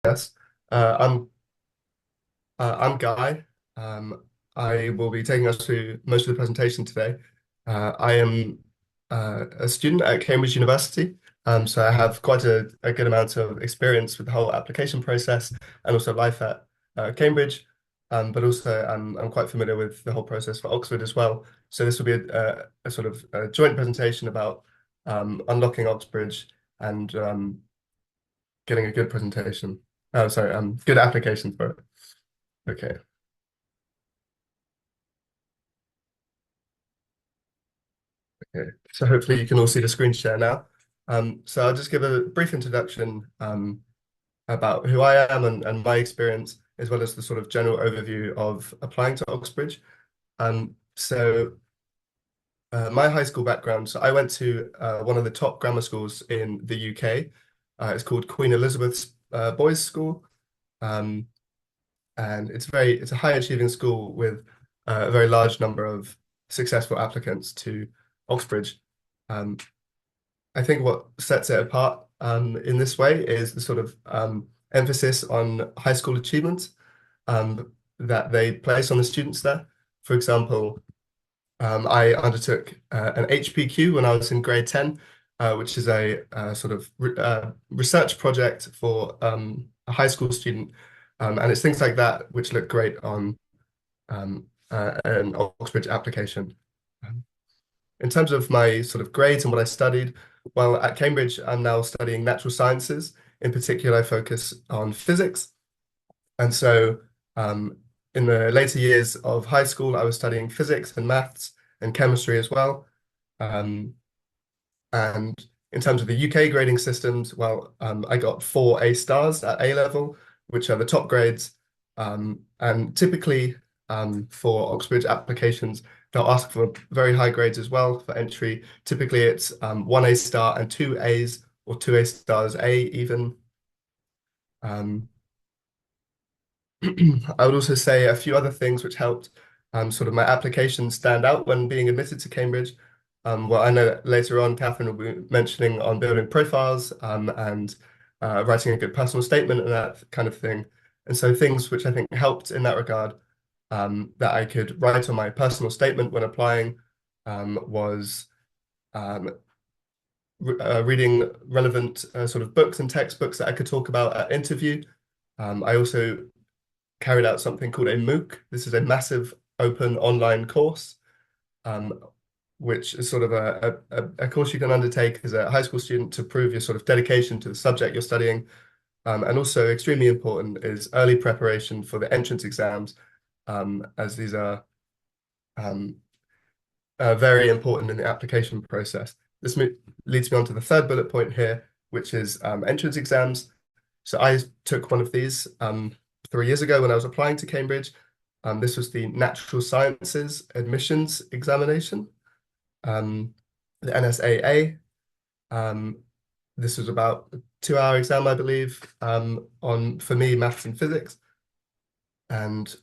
process. I'm Guy. I will be taking us through most of the presentation today. I am a student at Cambridge University, so I have quite a good amount of experience with the whole application process and also life at Cambridge. But also I'm quite familiar with the whole process for Oxford as well. So this will be a sort of a joint presentation about unlocking Oxbridge and getting a good presentation. Oh, sorry, good application for it. Okay. Okay. So hopefully you can all see the screen share now. So I'll just give a brief introduction about who I am and my experience, as well as the sort of general overview of applying to Oxbridge. So my high school background, so I went to one of the top grammar schools in the UK. It's called Queen Elizabeth's Boys' School. Um, and it's a high achieving school with a very large number of successful applicants to Oxbridge. Um, I think what sets it apart in this way is the sort of emphasis on high school achievement that they place on the students there. For example, I undertook an HPQ when I was in grade 10, which is a sort of research project for a high school student. And it's things like that which look great on an Oxbridge application. In terms of my sort of grades and what I studied, well, at Cambridge, I'm now studying natural sciences. In particular, I focus on physics. And so in the later years of high school, I was studying physics and maths and chemistry as well. And in terms of the UK grading systems, well, I got 4 A stars at A level, which are the top grades. And typically for Oxbridge applications, they'll ask for very high grades as well for entry. Typically, it's 1 A star and 2 A's, or 2 A stars A even. I would also say a few other things which helped sort of my application stand out when being admitted to Cambridge. Well, I know that later on, Catherine will be mentioning on building profiles and writing a good personal statement and that kind of thing. And so things which I think helped in that regard that I could write on my personal statement when applying was reading relevant sort of books and textbooks that I could talk about at interview. I also carried out something called a MOOC. This is a massive open online course, which is sort of a course you can undertake as a high school student to prove your sort of dedication to the subject you're studying. And also extremely important is early preparation for the entrance exams, as these are very important in the application process. This leads me on to the third bullet point here, which is entrance exams. So I took one of these 3 years ago when I was applying to Cambridge. This was the Natural Sciences Admissions Examination, the NSAA. This was about a 2-hour exam, I believe, on, for me, maths and physics. And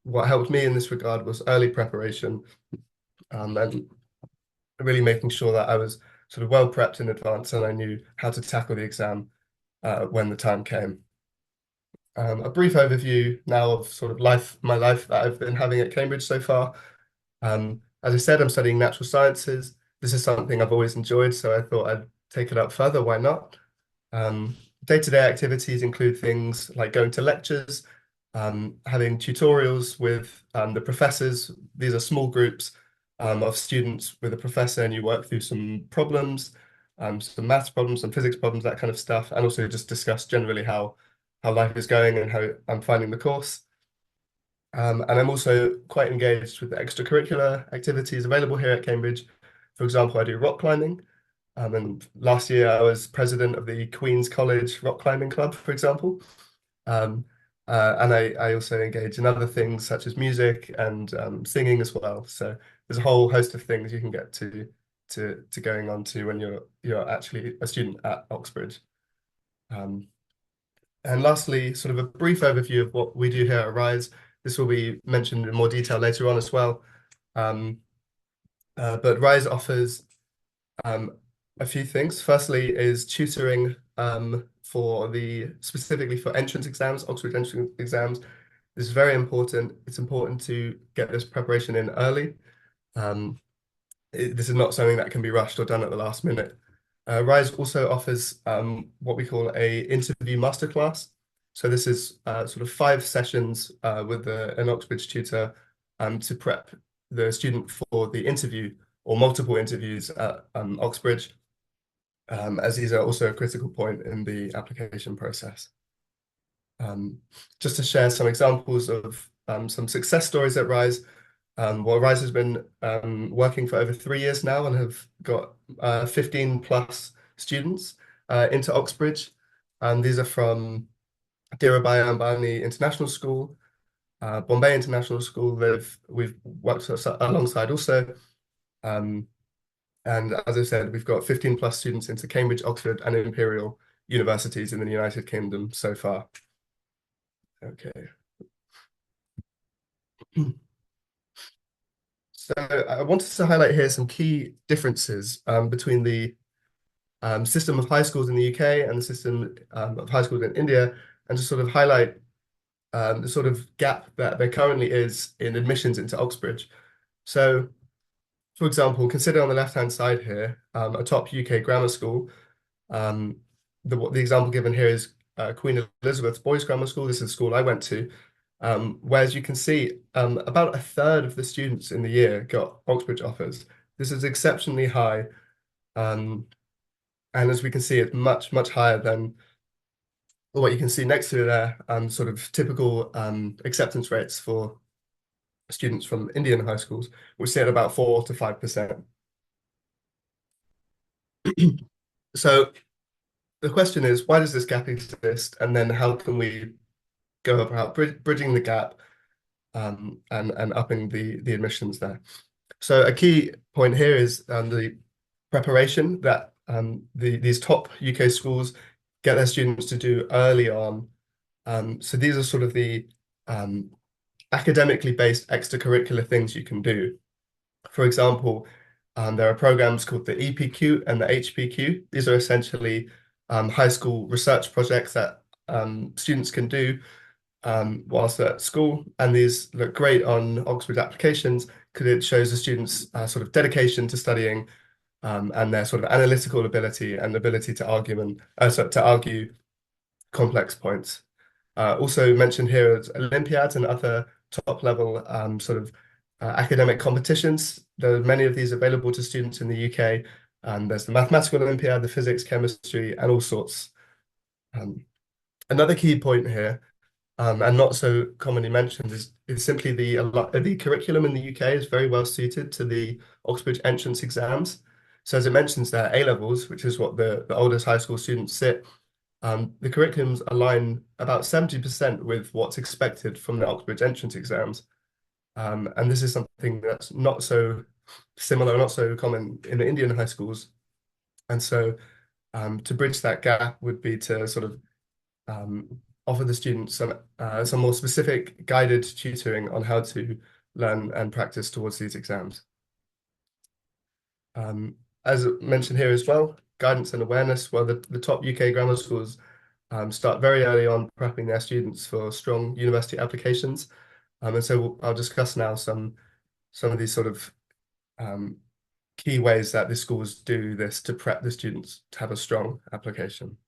what helped me in this regard was early preparation and really making sure that I was sort of well prepped in advance and I knew how to tackle the exam when the time came. A brief overview now of sort of my life that I've been having at Cambridge so far. As I said, I'm studying natural sciences. This is something I've always enjoyed, so I thought I'd take it up further. Why not? Day-to-day activities include things like going to lectures, having tutorials with the professors. These are small groups of students with a professor, and you work through some problems, some maths problems, some physics problems, that kind of stuff, and also just discuss generally how life is going and how I'm finding the course. And I'm also quite engaged with the extracurricular activities available here at Cambridge. For example, I do rock climbing. And last year I was president of the Queen's College Rock Climbing Club, for example. And I also engage in other things such as music and singing as well. So there's a whole host of things you can get to going on to when you're actually a student at Oxbridge. And lastly, sort of a brief overview of what we do here at Rise. This will be mentioned in more detail later on as well. But Rise offers a few things. Firstly is tutoring specifically for entrance exams, Oxford entrance exams. This is very important. It's important to get this preparation in early. This is not something that can be rushed or done at the last minute. Rise also offers what we call a interview masterclass. So this is sort of 5 sessions with an Oxbridge tutor to prep the student for the interview or multiple interviews at Oxbridge, as these are also a critical point in the application process. Just to share some examples of some success stories at Rise. Well, Rise has been working for over 3 years now and have got 15 plus students into Oxbridge. These are from Dhirubhai Ambani International School, Bombay International School. We've worked alongside also. And as I said, we've got 15 plus students into Cambridge, Oxford, and Imperial universities in the United Kingdom so far. Okay. So I wanted to highlight here some key differences between the system of high schools in the UK and the system of high schools in India, and to sort of highlight the sort of gap that there currently is in admissions into Oxbridge. So, for example, consider on the left-hand side here a top UK grammar school. The example given here is Queen Elizabeth's Boys Grammar School. This is the school I went to. Whereas you can see about a third of the students in the year got Oxbridge offers. This is exceptionally high. And as we can see, it's much, much higher than what you can see next to there, sort of typical acceptance rates for students from Indian high schools, which sit at about 4 to 5%. So the question is, why does this gap exist? And then how can we go about bridging the gap and upping the admissions there? So a key point here is the preparation that these top UK schools get their students to do early on. So these are sort of the academically based extracurricular things you can do. For example, there are programs called the EPQ and the HPQ. These are essentially high school research projects that students can do whilst at school, and these look great on Oxford applications because it shows the students' sort of dedication to studying and their sort of analytical ability and ability to argue complex points. Also mentioned here is Olympiads and other top-level sort of academic competitions. There are many of these available to students in the UK. There's the Mathematical Olympiad, the Physics, Chemistry, and all sorts. Another key point here, and not so commonly mentioned, is simply the curriculum in the UK is very well suited to the Oxbridge entrance exams. So as it mentions there, A-levels, which is what the oldest high school students sit, the curriculums align about 70% with what's expected from the Oxbridge entrance exams. And this is something that's not so similar, not so common in the Indian high schools. And so to bridge that gap would be to sort of offer the students some more specific guided tutoring on how to learn and practice towards these exams. As mentioned here as well, guidance and awareness. Well, the top UK grammar schools start very early on prepping their students for strong university applications. And so I'll discuss now some of these sort of key ways that the schools do this to prep the students to have a strong application.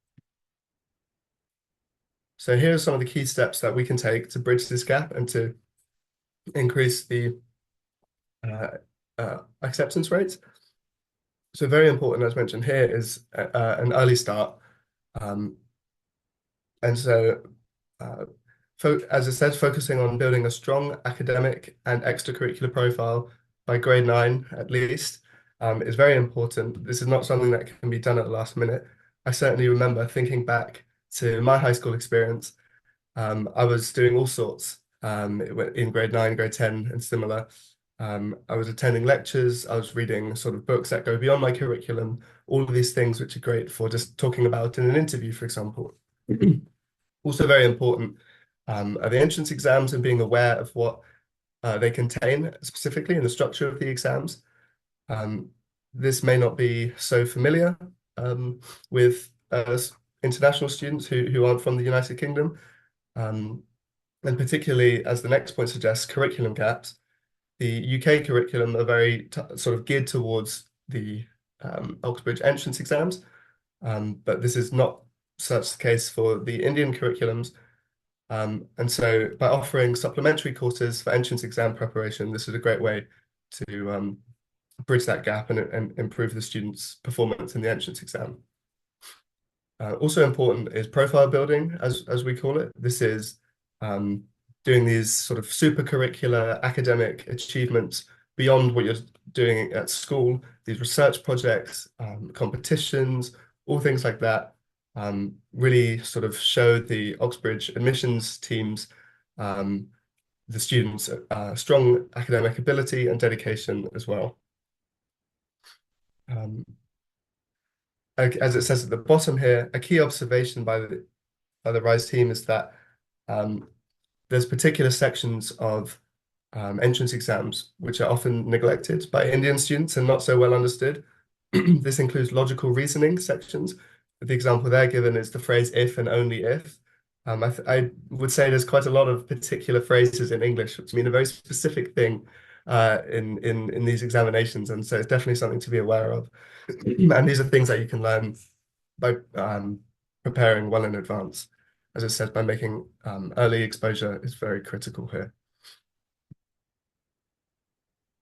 So here are some of the key steps that we can take to bridge this gap and to increase the acceptance rates. So very important, as mentioned here, is an early start. And so, as I said, focusing on building a strong academic and extracurricular profile by grade 9 at least is very important. This is not something that can be done at the last minute. I certainly remember thinking back to my high school experience. I was doing all sorts in grade 9, grade 10, and similar. I was attending lectures, I was reading sort of books that go beyond my curriculum, all of these things which are great for just talking about in an interview, for example. Also very important are the entrance exams and being aware of what they contain specifically in the structure of the exams. This may not be so familiar with international students who aren't from the United Kingdom. And particularly, as the next point suggests, curriculum gaps. The UK curriculum are very sort of geared towards the Oxbridge entrance exams, but this is not such the case for the Indian curriculums. And so by offering supplementary courses for entrance exam preparation, this is a great way to bridge that gap and improve the students' performance in the entrance exam. Also important is profile building, as we call it. This is doing these sort of supercurricular academic achievements beyond what you're doing at school, these research projects, competitions, all things like that, really sort of show the Oxbridge admissions teams, the students' strong academic ability and dedication as well. As it says at the bottom here, a key observation by the RISE team is that there's particular sections of entrance exams which are often neglected by Indian students and not so well understood. This includes logical reasoning sections. The example there given is the phrase if and only if. I would say there's quite a lot of particular phrases in English which mean a very specific thing in these examinations, and so it's definitely something to be aware of. And these are things that you can learn by preparing well in advance. As I said, by making early exposure is very critical here.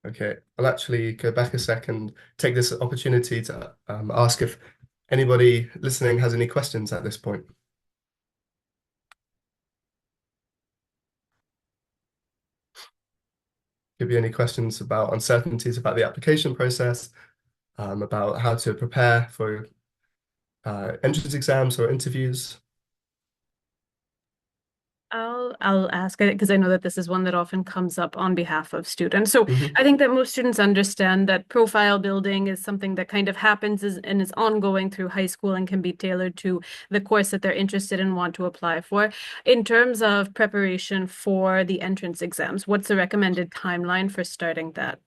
Okay, I'll actually go back a second, take this opportunity to ask if anybody listening has any questions at this point. Could be any questions about uncertainties about the application process, about how to prepare for entrance exams or interviews. I'll ask it because I know that this is one that often comes up on behalf of students. So I think that most students understand that profile building is something that kind of happens and is ongoing through high school and can be tailored to the course that they're interested in and want to apply for. In terms of preparation for the entrance exams, what's the recommended timeline for starting that?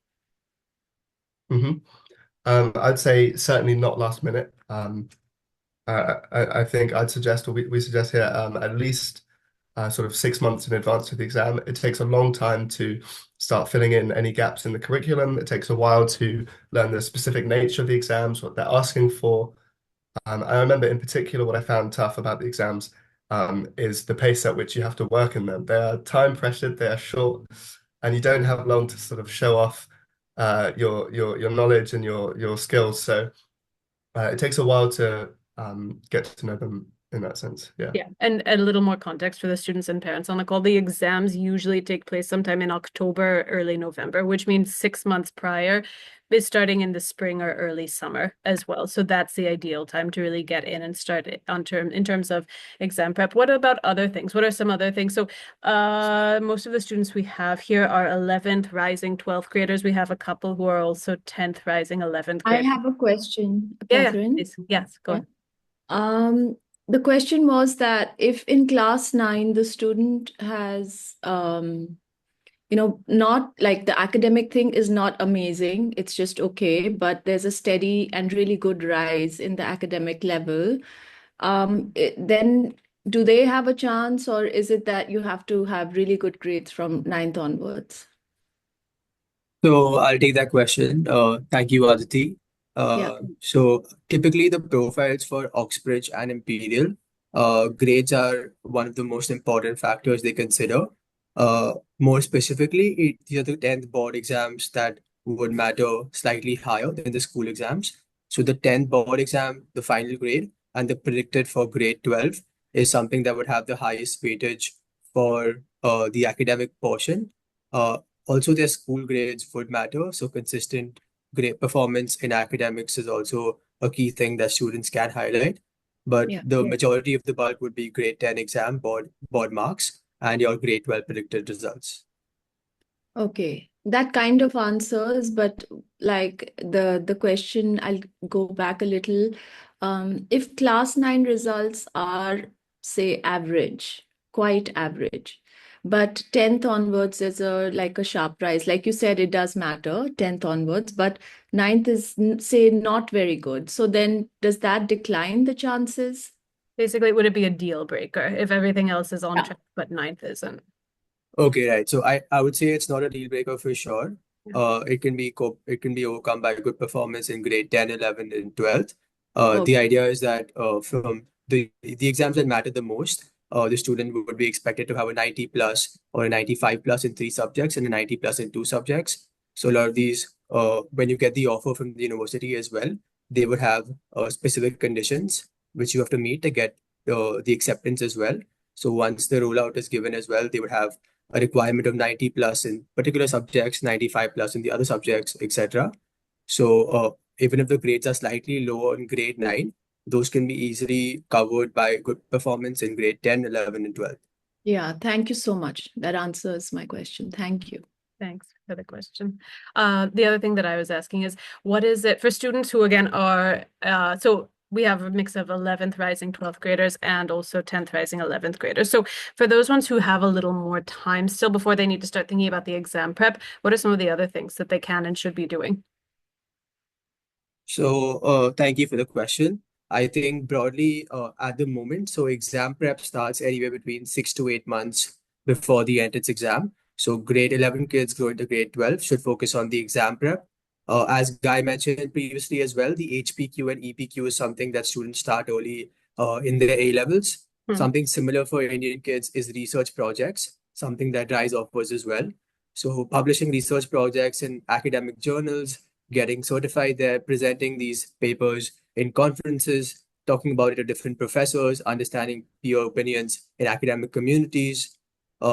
I'd say certainly not last minute. I think I'd suggest, or we suggest here, at least sort of 6 months in advance of the exam. It takes a long time to start filling in any gaps in the curriculum. It takes a while to learn the specific nature of the exams, what they're asking for. I remember in particular what I found tough about the exams is the pace at which you have to work in them. They are time pressured, they are short, and you don't have long to sort of show off your knowledge and your skills. So it takes a while to get to know them in that sense. Yeah, and a little more context for the students and parents on the call. The exams usually take place sometime in October, early November, which means 6 months prior is starting in the spring or early summer as well. So that's the ideal time to really get in and start in terms of exam prep. What about other things? What are some other things? So most of the students we have here are 11th rising 12th graders. We have a couple who are also 10th rising 11th graders. I have a question, Yeah, Catherine. yes, go ahead. The question was that if in class 9 the student has not like the academic thing is not amazing, it's just okay, but there's a steady and really good rise in the academic level, then do they have a chance, or is it that you have to have really good grades from 9th onwards? So I'll take that question. Thank you, Aditi. Yeah. So typically the profiles for Oxbridge and Imperial, grades are one of the most important factors they consider. More specifically, these are the 10th board exams that would matter slightly higher than the school exams. So the 10th board exam, the final grade, and the predicted for grade 12 is something that would have the highest weightage for the academic portion. Also, their school grades would matter. So consistent great performance in academics is also a key thing that students can highlight. But the majority of the bulk would be grade 10 exam board marks and your grade 12 predicted results. Okay, that kind of answers, but like the question, I'll go back a little. If class 9 results are, say, average, quite average, but 10th onwards is like a sharp rise. Like you said, it does matter, 10th onwards, but 9th is, say, not very good. So then does that decline the chances? Basically, would it be a deal breaker if everything else is on Yeah. track, but ninth isn't? Okay, right. So I would say it's not a deal breaker for sure. Yeah. It can be overcome by good performance in grade 10, 11, and 12th. Okay. The idea is that from the exams that matter the most, the student would be expected to have a 90 plus or a 95 plus in 3 subjects and a 90 plus in 2 subjects. So a lot of these, when you get the offer from the university as well, they would have specific conditions which you have to meet to get the acceptance as well. So once the rollout is given as well, they would have a requirement of 90 plus in particular subjects, 95 plus in the other subjects, etc. So even if the grades are slightly lower in grade 9, those can be easily covered by good performance in grade 10, 11, and 12. Yeah, thank you so much. That answers my question. Thank you. Thanks for the question. The other thing that I was asking is, what is it for students who again are, so we have a mix of 11th rising 12th graders and also 10th rising 11th graders. So for those ones who have a little more time still before they need to start thinking about the exam prep, what are some of the other things that they can and should be doing? So thank you for the question. I think broadly at the moment, so exam prep starts anywhere between 6 to 8 months before the entrance exam. So grade 11 kids going to grade 12 should focus on the exam prep. As Guy mentioned previously as well, the HPQ and EPQ is something that students start early in their A levels. Something similar for Indian kids is research projects, something that RISE offers as well. So publishing research projects in academic journals, getting certified there, presenting these papers in conferences, talking about it to different professors, understanding peer opinions in academic communities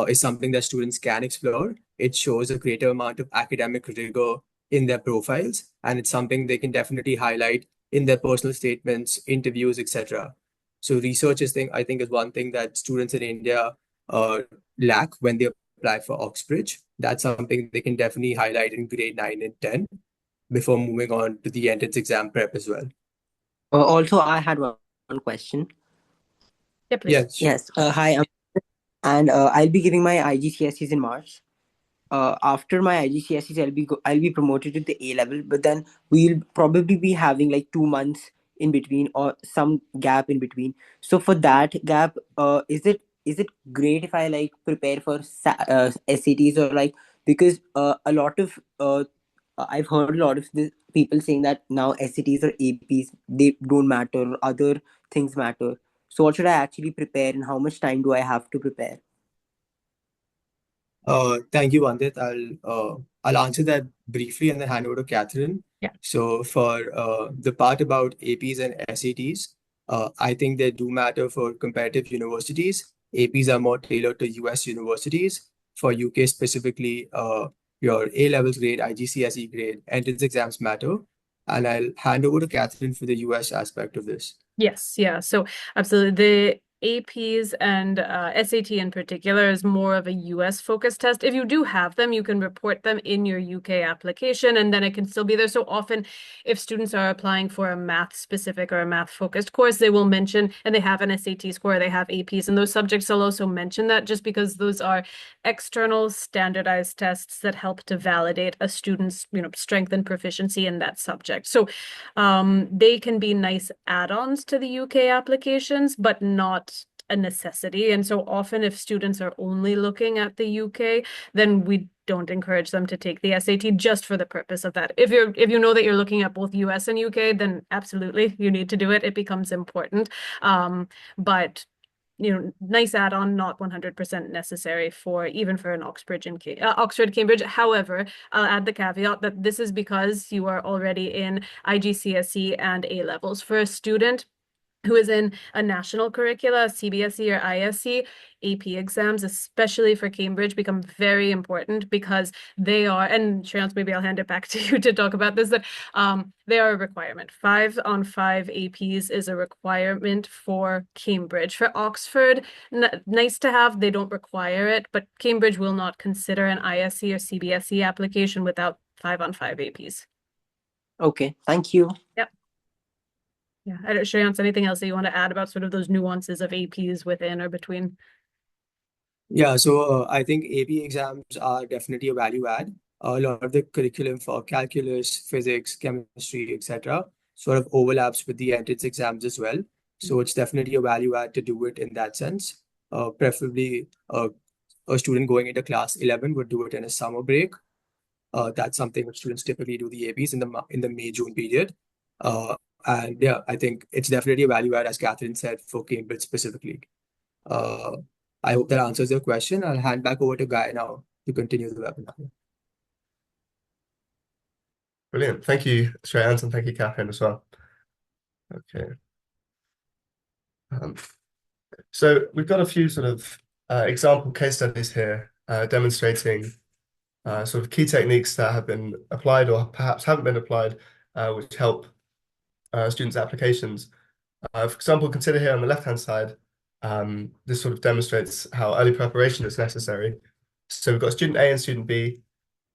is something that students can explore. It shows a greater amount of academic rigor in their profiles, and it's something they can definitely highlight in their personal statements, interviews, etc. So research I think is one thing that students in India lack when they apply for Oxbridge. That's something they can definitely highlight in grade 9 and 10 before moving on to the entrance exam prep as well. Also, I had one question. Yeah, please. Yes. Yes. Hi, and I'll be giving my IGCSEs in March. After my IGCSEs, I'll be promoted to the A level, but then we'll probably be having like 2 months in between or some gap in between. So for that gap, is it great if I like prepare for SATs or like, because a lot of I've heard a lot of people saying that now SATs or APs, they don't matter, other things matter. So what should I actually prepare and how much time do I have to prepare? Thank you, Vandit. I'll answer that briefly and then hand over to Catherine. Yeah. So for the part about APs and SATs, I think they do matter for competitive universities. APs are more tailored to US universities. For UK specifically, your A levels grade, IGCSE grade, entrance exams matter. And I'll hand over to Catherine for the US aspect of this. Yes, yeah. So absolutely. The APs and SAT in particular is more of a US focused test. If you do have them, you can report them in your UK application and then it can still be there. So often if students are applying for a math specific or a math focused course, they will mention, and they have an SAT score, they have APs, and those subjects will also mention that just because those are external standardized tests that help to validate a student's, strength and proficiency in that subject. So they can be nice add-ons to the UK applications, but not a necessity. And so often if students are only looking at the UK, then we don't encourage them to take the SAT just for the purpose of that. If you know that you're looking at both US and UK, then absolutely you need to do it. It becomes important. But nice add-on, not 100% necessary for even for an Oxbridge Oxford, Cambridge. However, I'll add the caveat that this is because you are already in IGCSE and A levels. For a student who is in a national curricula, CBSE or ISE, AP exams, especially for Cambridge, become very important because they are, and Shreyans, maybe I'll hand it back to you to talk about this, that they are a requirement. 5 on 5 APs is a requirement for Cambridge. For Oxford, nice to have, they don't require it, but Cambridge will not consider an ISE or CBSE application without 5 on 5 APs. Okay, thank you. Yep. Yeah, I don't, Shreyans, anything else that you want to add about sort of those nuances of APs within or between? Yeah, so I think AP exams are definitely a value add. A lot of the curriculum for calculus, physics, chemistry, etc., sort of overlaps with the entrance exams as well. So it's definitely a value add to do it in that sense. Preferably, a student going into class 11 would do it in a summer break. That's something which students typically do the APs in the May-June period. And yeah, I think it's definitely a value add, as Catherine said, for Cambridge specifically. I hope that answers your question. I'll hand back over to Guy now to continue the webinar. Brilliant. Thank you, Shreyans, and thank you, Catherine, as well. Okay. So we've got a few sort of example case studies here demonstrating sort of key techniques that have been applied or perhaps haven't been applied, which help students' applications. For example, consider here on the left-hand side, this sort of demonstrates how early preparation is necessary. So we've got student A and student B,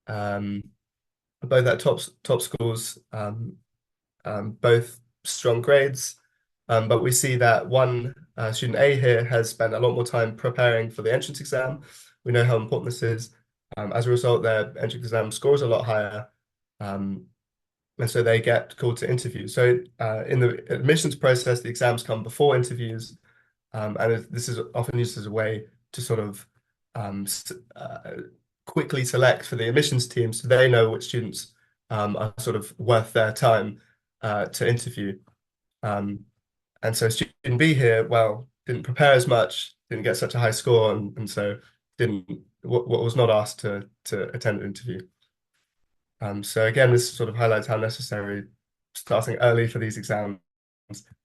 both at top schools, both strong grades, but we see that one student A here has spent a lot more time preparing for the entrance exam. We know how important this is. As a result, their entrance exam scores a lot higher, and so they get called to interview. So in the admissions process, the exams come before interviews, and this is often used as a way to sort of quickly select for the admissions team, so they know which students are sort of worth their time to interview. And so student B here, well, didn't prepare as much, didn't get such a high score, and so was not asked to attend an interview. So again, this sort of highlights how necessary starting early for these exams.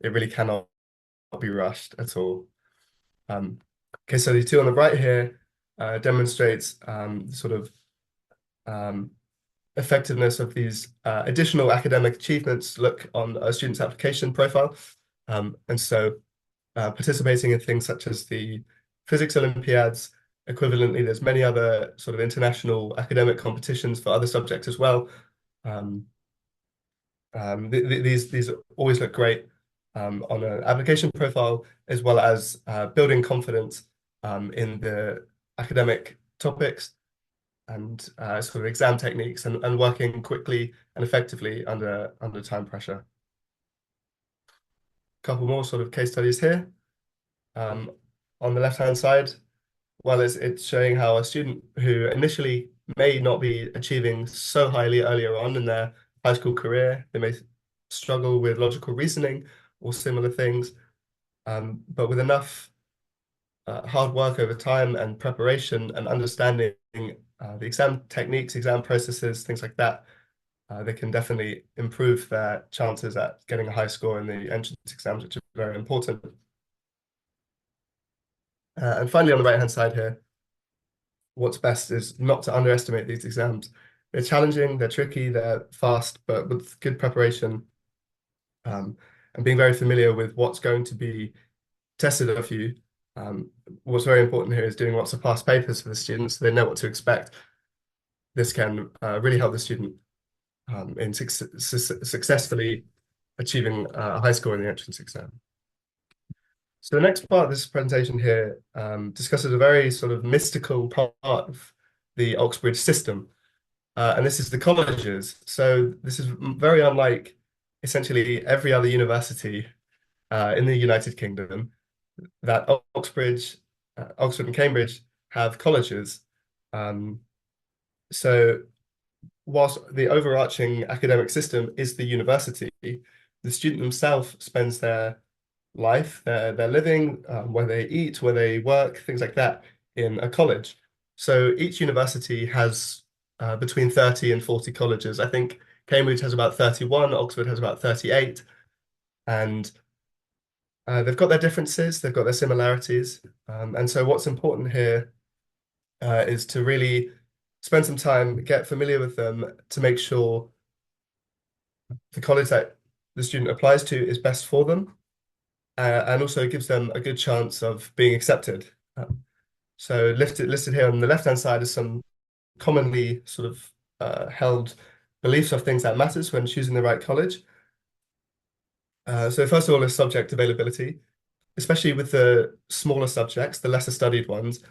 It really cannot be rushed at all. Okay, so the two on the right here demonstrates sort of effectiveness of these additional academic achievements look on a student's application profile. And so participating in things such as the physics Olympiads, equivalently, there's many other sort of international academic competitions for other subjects as well. These always look great on an application profile, as well as building confidence in the academic topics and sort of exam techniques and working quickly and effectively under time pressure. A couple more sort of case studies here. On the left-hand side, well, it's showing how a student who initially may not be achieving so highly earlier on in their high school career, they may struggle with logical reasoning or similar things, but with enough hard work over time and preparation and understanding the exam techniques, exam processes, things like that, they can definitely improve their chances at getting a high score in the entrance exams, which are very important. And finally, on the right-hand side here, what's best is not to underestimate these exams. They're challenging, they're tricky, they're fast, but with good preparation and being very familiar with what's going to be tested of you. What's very important here is doing lots of past papers for the students so they know what to expect. This can really help the student in successfully achieving a high score in the entrance exam. So the next part of this presentation here discusses a very sort of mystical part of the Oxbridge system, and this is the colleges. So this is very unlike essentially every other university in the United Kingdom, that Oxbridge, Oxford and Cambridge have colleges. So whilst the overarching academic system is the university, the student themselves spends their life, their living, where they eat, where they work, things like that, in a college. So each university has between 30 and 40 colleges. I think Cambridge has about 31, Oxford has about 38, and they've got their differences, they've got their similarities, and so what's important here is to really spend some time, get familiar with them to make sure the college that the student applies to is best for them, and also gives them a good chance of being accepted. So listed here on the left-hand side is some commonly sort of held beliefs of things that matters when choosing the right college. So first of all is subject availability, especially with the smaller subjects, the lesser studied ones.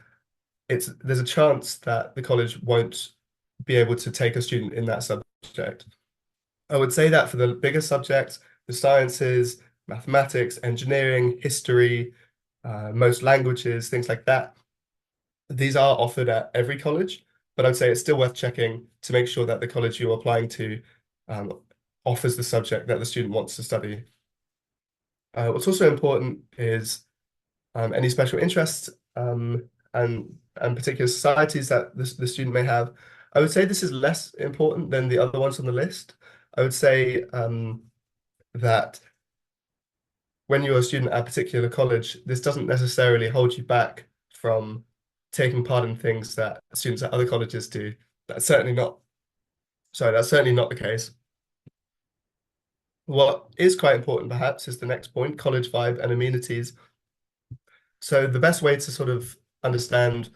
There's a chance that the college won't be able to take a student in that subject. I would say that for the bigger subjects, the sciences, mathematics, engineering, history, most languages, things like that. These are offered at every college, but I'd say it's still worth checking to make sure that the college you're applying to offers the subject that the student wants to study. What's also important is any special interests and particular societies that the student may have. I would say this is less important than the other ones on the list. I would say that when you're a student at a particular college, this doesn't necessarily hold you back from taking part in things that students at other colleges do. That's certainly not the case. What is quite important, perhaps, is the next point, college vibe and amenities. So the best way to sort of understand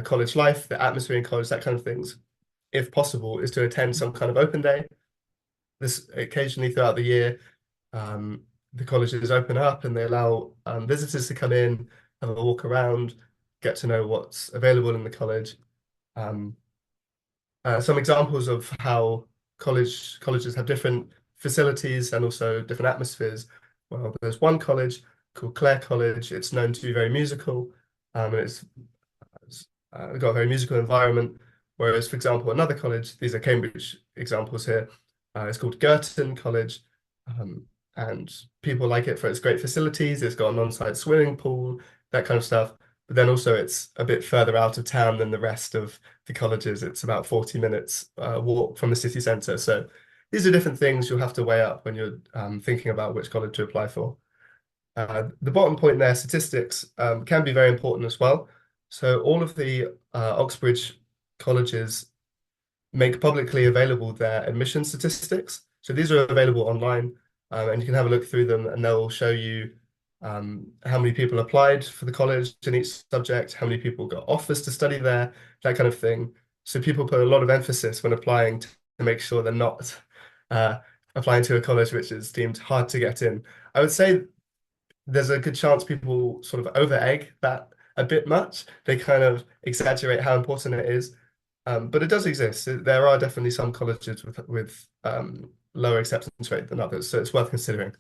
college life, the atmosphere in college, that kind of things, if possible, is to attend some kind of open day. This occasionally throughout the year, the colleges open up and they allow visitors to come in, have a walk around, get to know what's available in the college. Some examples of how colleges have different facilities and also different atmospheres. Well, there's one college called Clare College. It's known to be very musical, and it's got a very musical environment. Whereas, for example, another college, these are Cambridge examples here, it's called Girton College, and people like it for its great facilities. It's got an on-site swimming pool, that kind of stuff. But then also it's a bit further out of town than the rest of the colleges. It's about 40 minutes walk from the city centre. So these are different things you'll have to weigh up when you're thinking about which college to apply for. The bottom point there, statistics, can be very important as well. So all of the Oxbridge colleges make publicly available their admission statistics. So these are available online, and you can have a look through them, and they'll show you how many people applied for the college in each subject, how many people got offers to study there, that kind of thing. So people put a lot of emphasis when applying to make sure they're not applying to a college which is deemed hard to get in. I would say there's a good chance people sort of over-egg that a bit much. They kind of exaggerate how important it is. But it does exist. There are definitely some colleges with lower acceptance rate than others, so it's worth considering.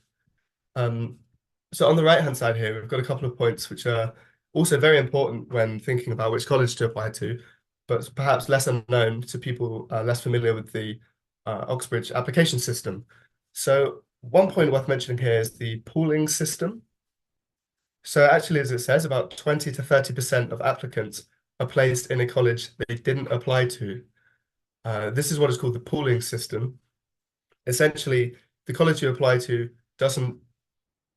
So on the right-hand side here, we've got a couple of points which are also very important when thinking about which college to apply to, but perhaps lesser known to people less familiar with the Oxbridge application system. So one point worth mentioning here is the pooling system. So actually, as it says, about 20 to 30% of applicants are placed in a college they didn't apply to. This is what is called the pooling system. Essentially, the college you apply to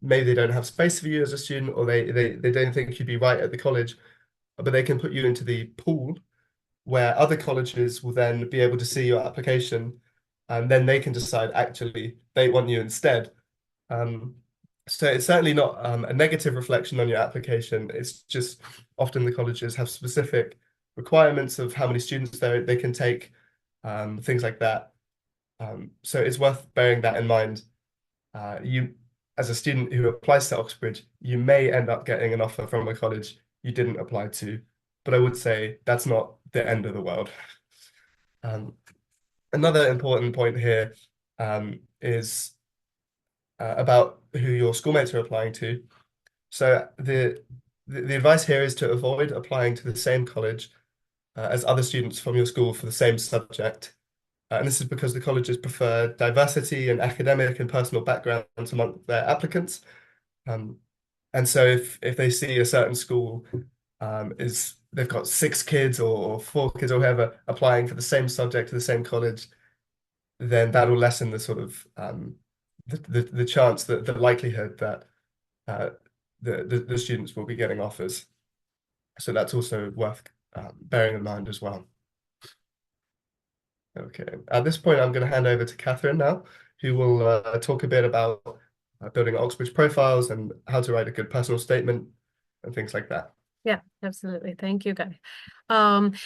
maybe they don't have space for you as a student, or they don't think you'd be right at the college, but they can put you into the pool where other colleges will then be able to see your application, and then they can decide actually they want you instead. So it's certainly not a negative reflection on your application. It's just often the colleges have specific requirements of how many students they can take, things like that. So it's worth bearing that in mind. You, as a student who applies to Oxbridge, you may end up getting an offer from a college you didn't apply to, but I would say that's not the end of the world. Another important point here is about who your schoolmates are applying to. So the advice here is to avoid applying to the same college as other students from your school for the same subject. And this is because the colleges prefer diversity in academic and personal backgrounds among their applicants. And so if they see a certain school they've got 6 kids or 4 kids or whatever applying for the same subject to the same college, then that will lessen the sort of the chance, the likelihood that the students will be getting offers. So that's also worth bearing in mind as well. Okay, at this point, I'm going to hand over to Catherine now, who will talk a bit about building Oxbridge profiles and how to write a good personal statement and things like that. Yeah, absolutely. Thank you, Guy.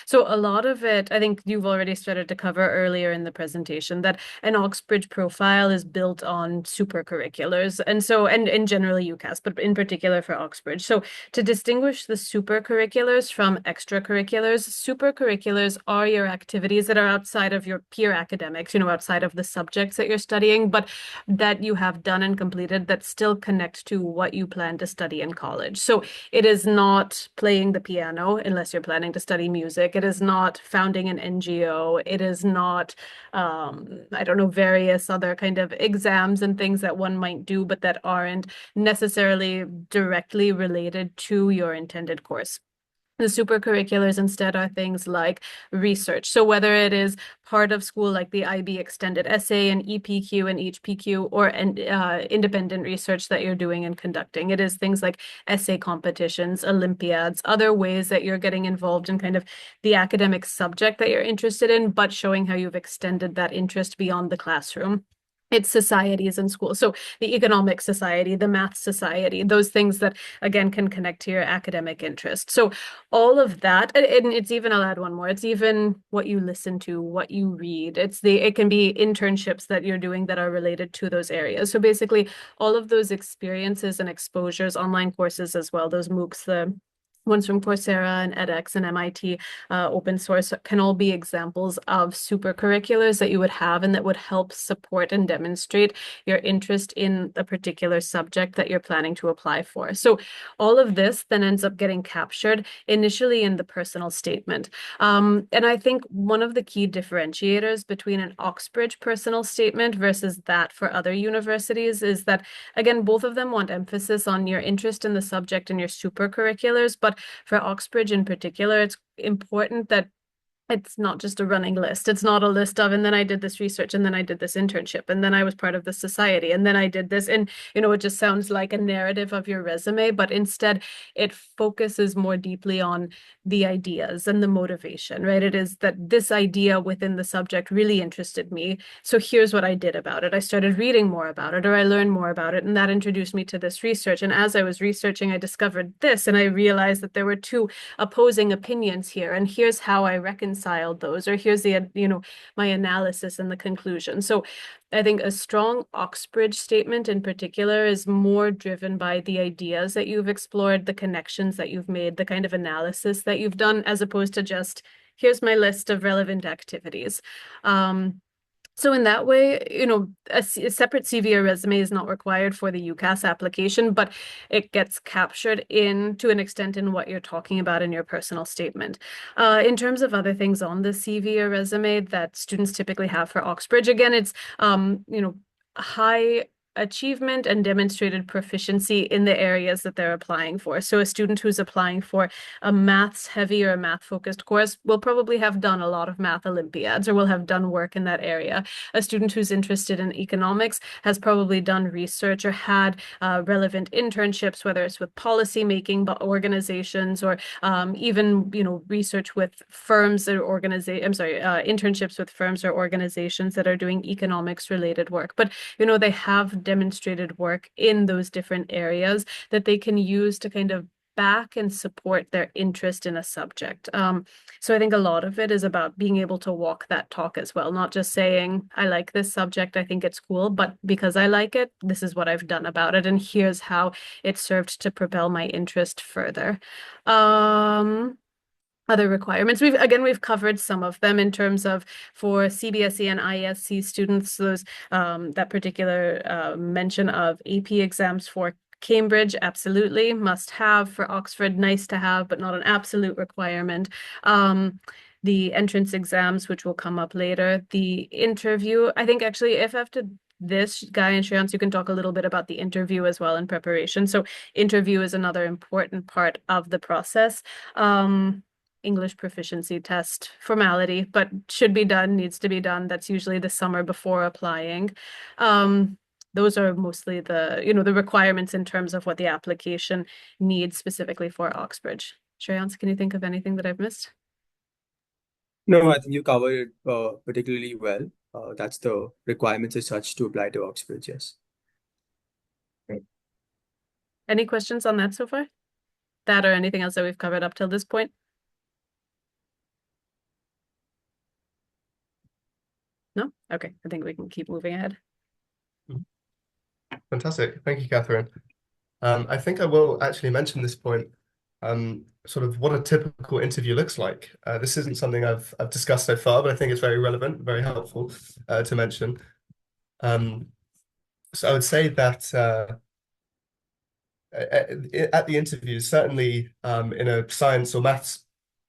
So a lot of it, I think you've already started to cover earlier in the presentation, that an Oxbridge profile is built on supercurriculars. And so, and generally UCAS, but in particular for Oxbridge. So to distinguish the supercurriculars from extracurriculars, supercurriculars are your activities that are outside of your peer academics, outside of the subjects that you're studying, but that you have done and completed that still connect to what you plan to study in college. So it is not playing the piano unless you're planning to study music. It is not founding an NGO. It is not, I don't know, various other kind of exams and things that one might do, but that aren't necessarily directly related to your intended course. The supercurriculars instead are things like research. So whether it is part of school like the IB extended essay and EPQ and HPQ, or independent research that you're doing and conducting, it is things like essay competitions, Olympiads, other ways that you're getting involved in kind of the academic subject that you're interested in, but showing how you've extended that interest beyond the classroom. It's societies in school. So the economic society, the math society, those things that, again, can connect to your academic interest. So all of that, and it's even, I'll add one more, it's even what you listen to, what you read. It can be internships that you're doing that are related to those areas. So basically all of those experiences and exposures, online courses as well, those MOOCs, the ones from Coursera and edX and MIT, open source, can all be examples of supercurriculars that you would have and that would help support and demonstrate your interest in a particular subject that you're planning to apply for. So all of this then ends up getting captured initially in the personal statement. And I think one of the key differentiators between an Oxbridge personal statement versus that for other universities is that, again, both of them want emphasis on your interest in the subject and your supercurriculars, but for Oxbridge in particular, it's important that it's not just a running list. It's not a list of, and then I did this research, and then I did this internship, and then I was part of the society, and then I did this. And, it just sounds like a narrative of your resume, but instead it focuses more deeply on the ideas and the motivation, right? It is that this idea within the subject really interested me. So here's what I did about it. I started reading more about it, or I learned more about it, and that introduced me to this research. And as I was researching, I discovered this, and I realized that there were two opposing opinions here, and here's how I reconciled those, or here's the my analysis and the conclusion. So I think a strong Oxbridge statement in particular is more driven by the ideas that you've explored, the connections that you've made, the kind of analysis that you've done, as opposed to just here's my list of relevant activities. So in that way, a separate CV or resume is not required for the UCAS application, but it gets captured to an extent in what you're talking about in your personal statement. In terms of other things on the CV or resume that students typically have for Oxbridge, again, it's high achievement and demonstrated proficiency in the areas that they're applying for. So a student who's applying for a maths heavy or a math focused course will probably have done a lot of math Olympiads or will have done work in that area. A student who's interested in economics has probably done research or had relevant internships, whether it's with policy making organizations or even research with firms or internships with firms or organizations that are doing economics related work. But they have demonstrated work in those different areas that they can use to kind of back and support their interest in a subject. So I think a lot of it is about being able to walk that talk as well, not just saying, I like this subject, I think it's cool, but because I like it, this is what I've done about it, and here's how it served to propel my interest further. Other requirements. We've covered some of them in terms of for CBSE and ISC students, those that particular mention of AP exams for Cambridge, absolutely must have. For Oxford, nice to have, but not an absolute requirement. The entrance exams, which will come up later. The interview, I think actually if after this, Guy and Shreyans, you can talk a little bit about the interview as well in preparation. So interview is another important part of the process. English proficiency test formality, but should be done, needs to be done. That's usually the summer before applying. Those are mostly the requirements in terms of what the application needs specifically for Oxbridge. Shreyans, can you think of anything that I've missed? No, I think you covered it particularly well. That's the requirements as such to apply to Oxbridge, yes. Great. Any questions on that so far? That or anything else that we've covered up till this point? Okay, I think we can keep moving ahead. Fantastic. Thank you, Catherine. I think I will actually mention this point, sort of what a typical interview looks like. This isn't something I've discussed so far, but I think it's very relevant, very helpful to mention. So I would say that at the interviews, certainly in a science or maths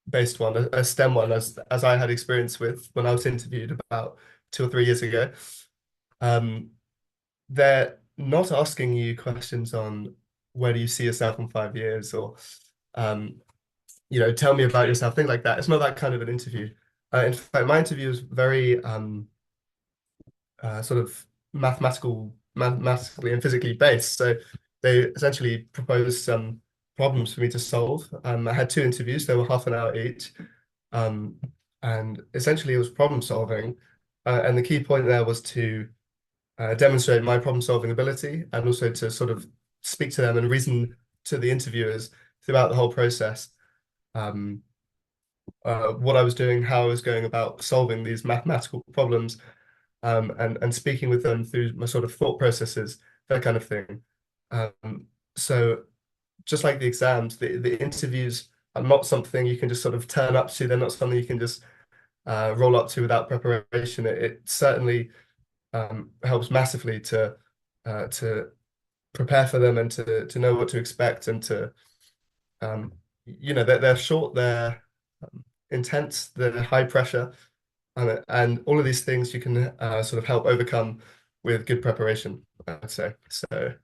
based one, a STEM one, as I had experience with when I was interviewed about 2 or 3 years ago, they're not asking you questions on where do you see yourself in 5 years, or tell me about yourself, things like that. It's not that kind of an interview. In fact, my interview is very sort of mathematically and physically based. So they essentially proposed some problems for me to solve. I had 2 interviews, they were half an hour each. And essentially it was problem solving. And the key point there was to demonstrate my problem solving ability, and also to sort of speak to them and reason to the interviewers throughout the whole process what I was doing, how I was going about solving these mathematical problems, and speaking with them through my sort of thought processes, that kind of thing. So just like the exams, the interviews are not something you can just sort of turn up to. They're not something you can just roll up to without preparation. It certainly helps massively to prepare for them, and to know what to expect, and to they're short, they're intense, they're high pressure, and all of these things you can sort of help overcome with good preparation, I'd say. So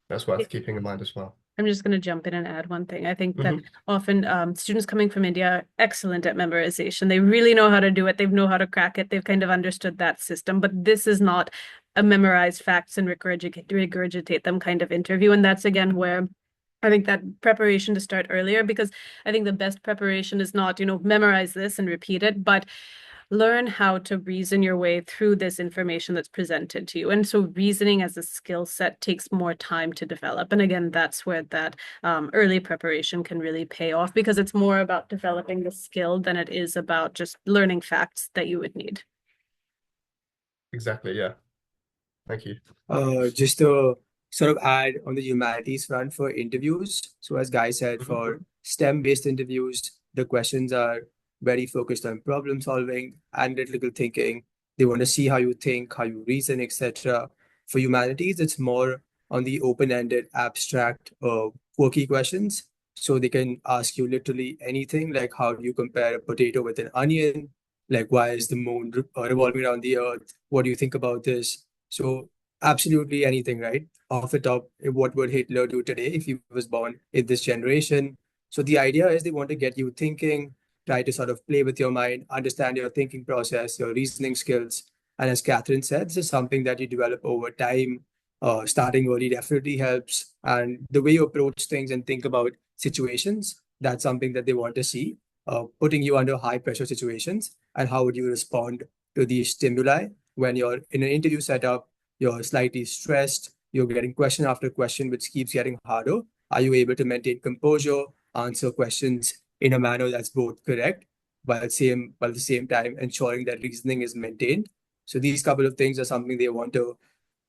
that's worth keeping in mind as well. I'm just going to jump in and add one thing. I think that Mhm. often students coming from India are excellent at memorization. They really know how to do it. They know how to crack it. They've kind of understood that system. But this is not a memorize facts and regurgitate them kind of interview. And that's, again, where I think that preparation to start earlier, because I think the best preparation is not, memorize this and repeat it, but learn how to reason your way through this information that's presented to you. And so reasoning as a skill set takes more time to develop. And again, that's where that early preparation can really pay off, because it's more about developing the skill than it is about just learning facts that you would need. Exactly, yeah. Thank you. Just to sort of add on the humanities front for interviews. So as Guy said, for STEM-based interviews, the questions are very focused on problem solving, analytical thinking. They want to see how you think, how you reason, etc. For humanities, it's more on the open-ended, abstract, quirky questions. So they can ask you literally anything, like how do you compare a potato with an onion? Like, why is the moon revolving around the earth? What do you think about this? So absolutely anything, right? Off the top, what would Hitler do today if he was born in this generation? So the idea is they want to get you thinking, try to sort of play with your mind, understand your thinking process, your reasoning skills. And as Catherine said, this is something that you develop over time. Starting early definitely helps. And the way you approach things and think about situations, that's something that they want to see. Putting you under high pressure situations, and how would you respond to these stimuli when you're in an interview setup, you're slightly stressed, you're getting question after question, which keeps getting harder. Are you able to maintain composure, answer questions in a manner that's both correct, but at the same time ensuring that reasoning is maintained? So these couple of things are something they want to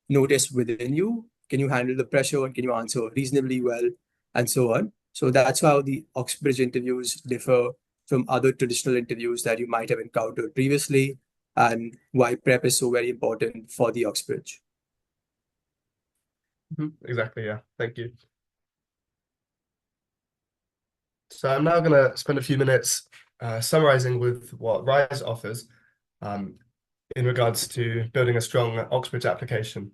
notice within you. Can you handle the pressure, and can you answer reasonably well, and so on? So that's how the Oxbridge interviews differ from other traditional interviews that you might have encountered previously, and why prep is so very important for the Oxbridge. Exactly, yeah. Thank you. So I'm now going to spend a few minutes summarizing with what RISE offers in regards to building a strong Oxbridge application.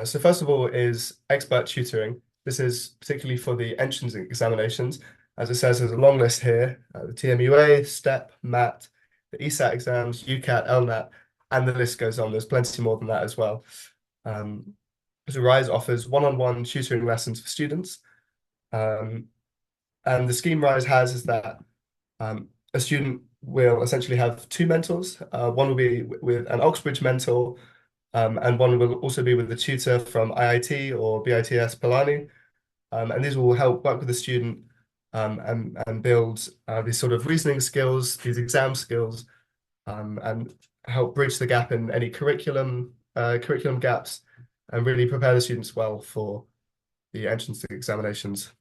So first of all is expert tutoring. This is particularly for the entrance examinations. As it says, there's a long list here: the TMUA, STEP, MAT, the ESAT exams, UCAT, LNAT, and the list goes on. There's plenty more than that as well. So RISE offers one-on-one tutoring lessons for students. And the scheme RISE has is that a student will essentially have 2 mentors. One will be with an Oxbridge mentor, and one will also be with the tutor from IIT or BITS Palani. And these will help work with the student and build these sort of reasoning skills, these exam skills, and help bridge the gap in any curriculum gaps, and really prepare the students well for the entrance examinations.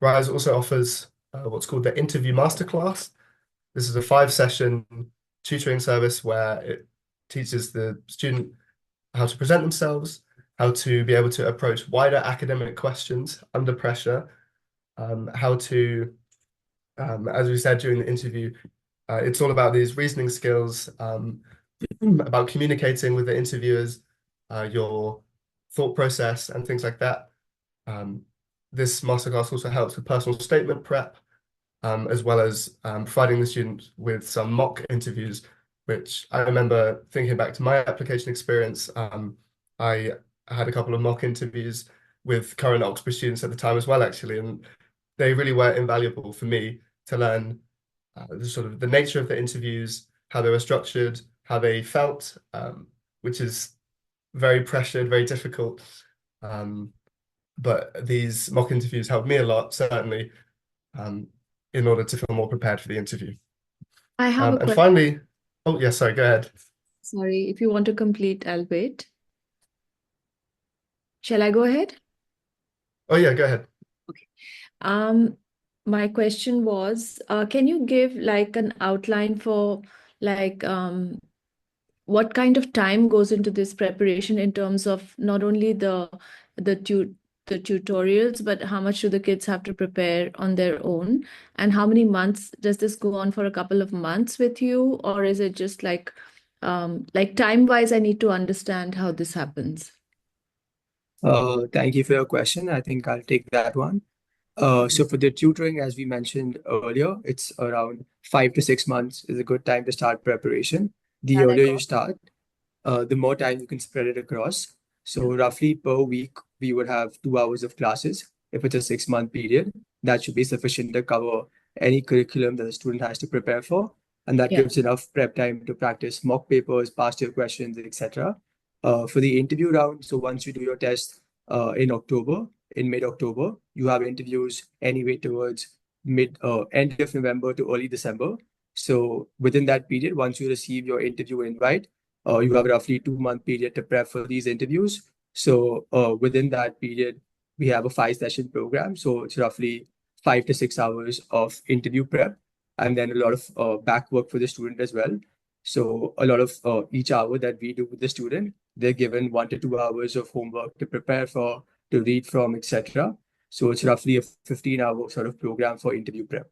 RISE also offers what's called the Interview Masterclass. This is a 5-session tutoring service where it teaches the student how to present themselves, how to be able to approach wider academic questions under pressure, how to, as we said during the interview, it's all about these reasoning skills, about communicating with the interviewers, your thought process and things like that. This masterclass also helps with personal statement prep, as well as providing the student with some mock interviews, which I remember thinking back to my application experience. I had a couple of mock interviews with current Oxbridge students at the time as well, actually, and they really were invaluable for me to learn the nature of the interviews, how they were structured, how they felt, which is very pressured, very difficult. But these mock interviews helped me a lot, certainly, in order to feel more prepared for the interview. I have a And question. finally, oh, yeah, sorry, go ahead. Sorry, if you want to complete, I'll wait. Shall I go ahead? Oh, yeah, go ahead. My question was, can you give like an outline for like what kind of time goes into this preparation in terms of not only the tutorials, but how much do the kids have to prepare on their own? And how many months does this go on for? A couple of months with you, or is it just like time-wise, I need to understand how this happens. Thank you for your question. I think I'll take that one. So for the tutoring, as we mentioned earlier, it's around 5 to 6 months is a good time to start preparation. The That I earlier you got. start, the more time you can spread it across. So roughly per week, we would have 2 hours of classes. If it's a 6-month period, that should be sufficient to cover any curriculum that the student has to prepare for. And that Yeah. gives enough prep time to practice mock papers, past year questions, etc. For the interview round, so once you do your test in mid-October, you have interviews anyway towards end of November to early December. So within that period, once you receive your interview invite, you have a roughly 2-month period to prep for these interviews. So within that period, we have a 5-session program. So it's roughly 5 to 6 hours of interview prep, and then a lot of back work for the student as well. So a lot of each hour that we do with the student, they're given 1 to 2 hours of homework to prepare for, to read from, etc. So it's roughly a 15-hour sort of program for interview prep.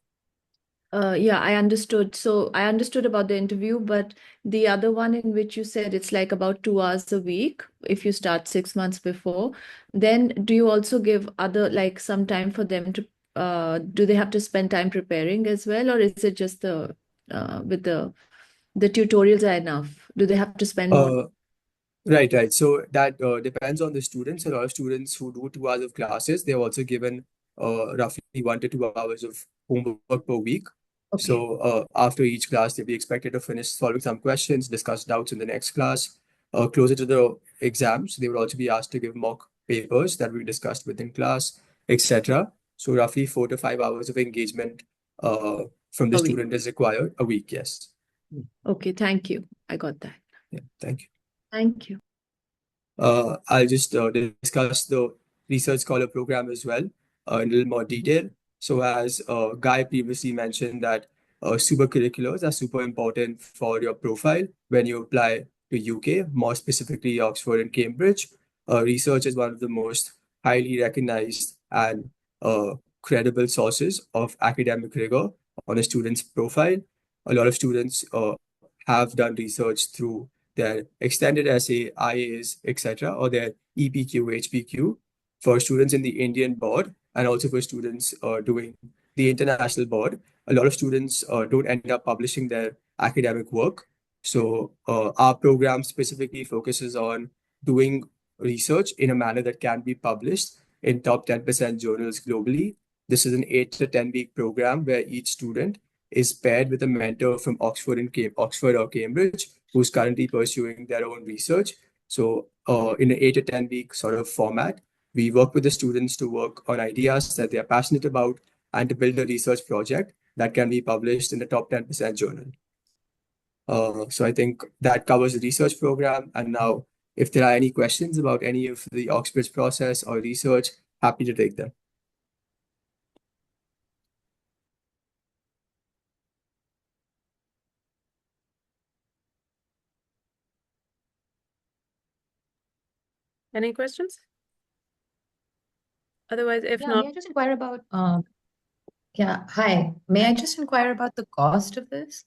Yeah, I understood. So I understood about the interview, but the other one in which you said it's like about 2 hours a week if you start 6 months before, then do you also give other like some time for them to do they have to spend time preparing as well, or is it just the with the tutorials are enough? Do they have to spend more? Right. So that depends on the students. A lot of students who do 2 hours of classes, they're also given roughly 1 to 2 hours of homework per week. Okay. So after each class, they'll be expected to finish solving some questions, discuss doubts in the next class. Closer to the exams, they will also be asked to give mock papers that we discussed within class, etc. So roughly 4 to 5 hours of engagement from the A week. student is required a week. Yes. Okay, thank you. I got that. Yeah. Thank you. Thank you. I'll just discuss the research scholar program as well in a little more detail. So as Guy previously mentioned that supercurriculars are super important for your profile when you apply to UK, more specifically Oxford and Cambridge. Research is one of the most highly recognized and credible sources of academic rigor on a student's profile. A lot of students have done research through their extended essay, IAs, etc., or their EPQ, HPQ for students in the Indian board and also for students doing the international board. A lot of students don't end up publishing their academic work. So our program specifically focuses on doing research in a manner that can be published in top 10% journals globally. This is an 8 to 10 week program where each student is paired with a mentor from Oxford or Cambridge who's currently pursuing their own research. So in an 8 to 10 week sort of format, we work with the students to work on ideas that they're passionate about and to build a research project that can be published in the top 10% journal. So I think that covers the research program. And now, if there are any questions about any of the Oxbridge process or research, happy to take them. Any questions? Otherwise, if Yeah, not, may I just inquire about yeah, hi. May I just inquire about the cost of this?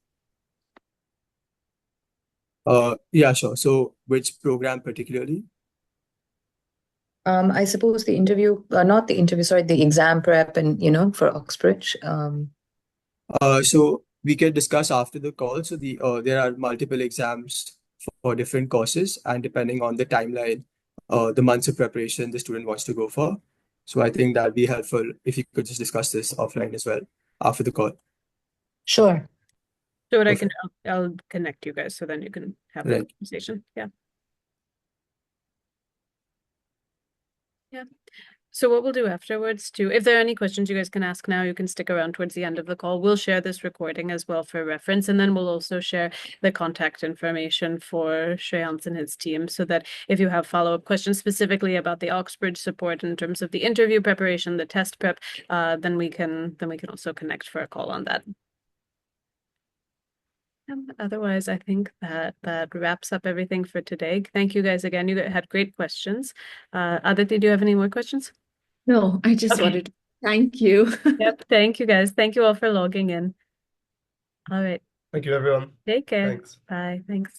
Yeah, sure. So which program particularly? I suppose the interview, not the interview, sorry, the exam prep and, for Oxbridge. So we can discuss after the call. So there are multiple exams for different courses, and depending on the timeline, the months of preparation the student wants to go for. So I think that'd be helpful if you could just discuss this offline as well after the call. Sure. so what Perfect. I'll connect you guys so then you can have the Right. conversation. Yeah. Yeah. So what we'll do afterwards too, if there are any questions you guys can ask now, you can stick around towards the end of the call. We'll share this recording as well for reference, and then we'll also share the contact information for Shreyans and his team so that if you have follow-up questions specifically about the Oxbridge support in terms of the interview preparation, the test prep, then we can also connect for a call on that. Otherwise, I think that wraps up everything for today. Thank you guys again. You had great questions. Aditi, do you have any more questions? No, I just Okay. wanted to thank you. Yep. Thank you guys. Thank you all for logging in. All right. Thank you, everyone. Take care. Thanks. Bye. Thanks.